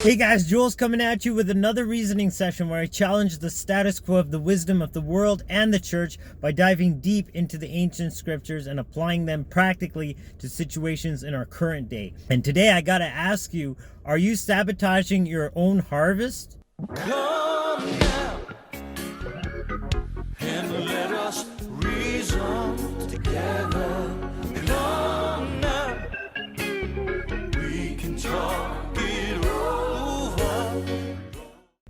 Hey guys, Joel's coming at you with another reasoning session where I challenge the status quo of the wisdom of the world and the church by diving deep into the ancient scriptures and applying them practically to situations in our current day. And today I gotta ask you, are you sabotaging your own harvest? Come now and let us reason together. Come now, we can talk it over.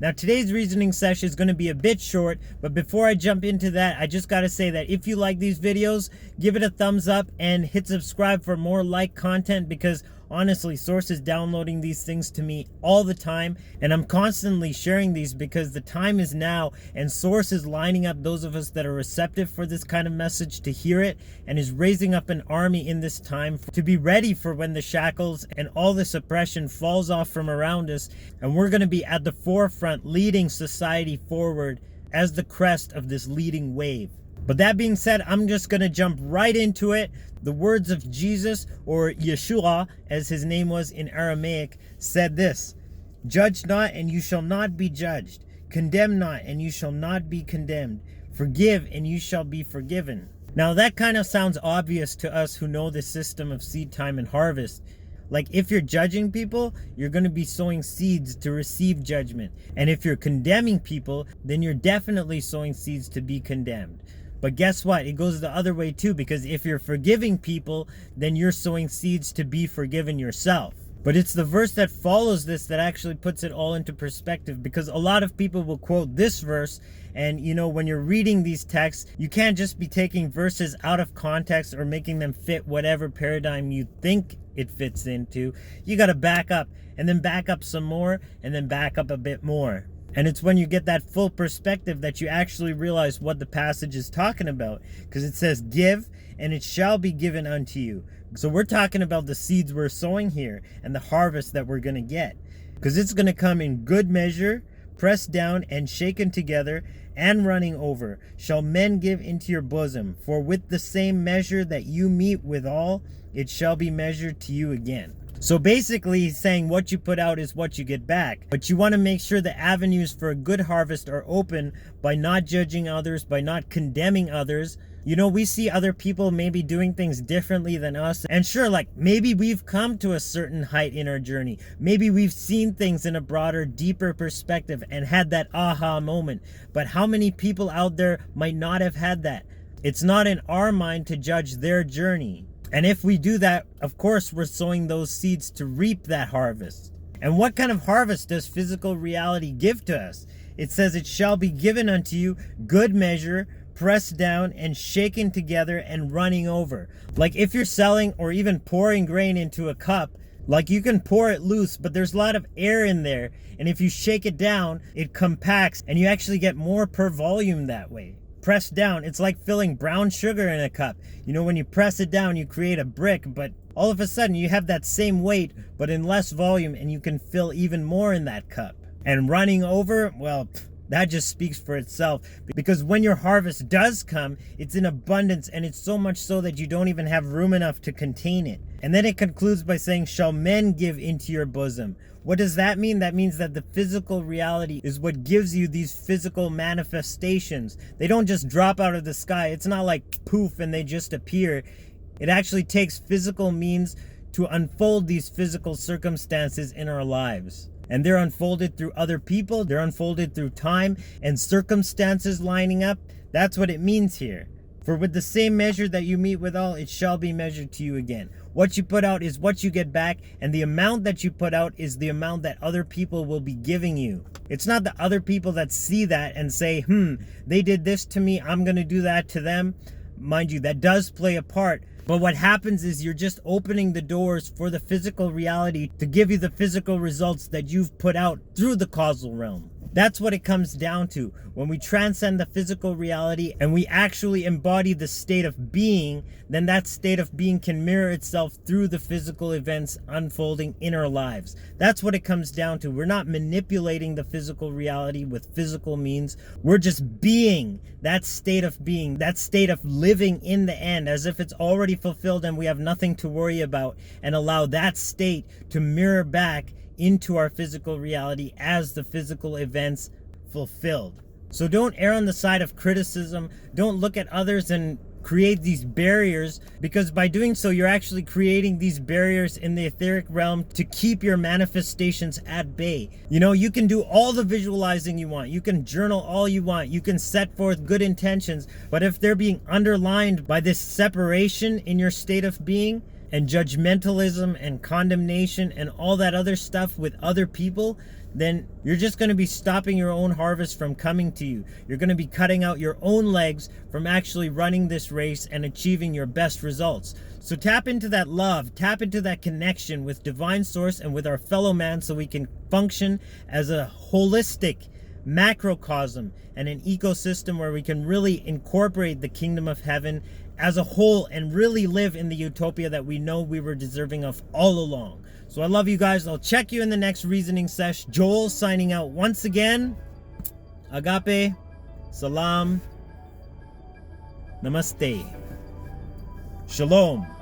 Now today's reasoning session is going to be a bit short, but before I jump into that, I just got to say that if you like these videos, give it a thumbs up and hit subscribe for more like content, because honestly, Source is downloading these things to me all the time, and I'm constantly sharing these because the time is now, and Source is lining up those of us that are receptive for this kind of message to hear it, and is raising up an army in this time to be ready for when the shackles and all this oppression falls off from around us, and we're going to be at the forefront leading society forward as the crest of this leading wave. But that being said, I'm just going to jump right into it. The words of Jesus, or Yeshua, as his name was in Aramaic, said this: "Judge not, and you shall not be judged. Condemn not, and you shall not be condemned. Forgive, and you shall be forgiven." Now that kind of sounds obvious to us who know the system of seed time and harvest. Like, if you're judging people, you're going to be sowing seeds to receive judgment. And if you're condemning people, then you're definitely sowing seeds to be condemned. But guess what? It goes the other way too, because if you're forgiving people, then you're sowing seeds to be forgiven yourself. But it's the verse that follows this that actually puts it all into perspective, because a lot of people will quote this verse, and when you're reading these texts, you can't just be taking verses out of context or making them fit whatever paradigm you think it fits into. You got to back up, and then back up some more, and then back up a bit more. And it's when you get that full perspective that you actually realize what the passage is talking about, because it says, "Give, and it shall be given unto you." So we're talking about the seeds we're sowing here and the harvest that we're going to get, because it's going to come in good measure, pressed down and shaken together and running over, shall men give into your bosom. For with the same measure that you meet withal, it shall be measured to you again. So basically he's saying what you put out is what you get back. But you want to make sure the avenues for a good harvest are open by not judging others, by not condemning others. We see other people maybe doing things differently than us. And sure, like, maybe we've come to a certain height in our journey. Maybe we've seen things in a broader, deeper perspective and had that aha moment. But how many people out there might not have had that? It's not in our mind to judge their journey. And if we do that, of course, we're sowing those seeds to reap that harvest. And what kind of harvest does physical reality give to us? It says, "It shall be given unto you, good measure, pressed down and shaken together and running over." Like, if you're selling or even pouring grain into a cup, like, you can pour it loose, but there's a lot of air in there. And if you shake it down, it compacts and you actually get more per volume that way. Pressed down, it's like filling brown sugar in a cup. When you press it down, you create a brick, but all of a sudden you have that same weight, but in less volume, and you can fill even more in that cup. And running over, well, that just speaks for itself, because when your harvest does come, it's in abundance, and it's so much so that you don't even have room enough to contain it. And then it concludes by saying, "Shall men give into your bosom." What does that mean? That means that the physical reality is what gives you these physical manifestations. They don't just drop out of the sky. It's not like poof and they just appear. It actually takes physical means to unfold these physical circumstances in our lives. And they're unfolded through other people. They're unfolded through time and circumstances lining up. That's what it means here. "For with the same measure that you meet withal, it shall be measured to you again." What you put out is what you get back, and the amount that you put out is the amount that other people will be giving you. It's not the other people that see that and say, they did this to me, I'm going to do that to them. Mind you, that does play a part. But what happens is you're just opening the doors for the physical reality to give you the physical results that you've put out through the causal realm. That's what it comes down to. When we transcend the physical reality and we actually embody the state of being, then that state of being can mirror itself through the physical events unfolding in our lives. That's what it comes down to. We're not manipulating the physical reality with physical means. We're just being that state of being, that state of living in the end as if it's already fulfilled and we have nothing to worry about, and allow that state to mirror back into our physical reality as the physical events fulfilled. So don't err on the side of criticism. Don't look at others and create these barriers, because by doing so, you're actually creating these barriers in the etheric realm to keep your manifestations at bay. You know, you can do all the visualizing you want. You can journal all you want. You can set forth good intentions. But if they're being underlined by this separation in your state of being, and judgmentalism and condemnation and all that other stuff with other people, then you're just going to be stopping your own harvest from coming to you. You're going to be cutting out your own legs from actually running this race and achieving your best results. So tap into that love, tap into that connection with divine source and with our fellow man, so we can function as a holistic macrocosm and an ecosystem where we can really incorporate the kingdom of heaven as a whole and really live in the utopia that we know we were deserving of all along. So I love you guys. I'll check you in the next reasoning sesh. Joel signing out once again. Agape, Salaam, Namaste, Shalom.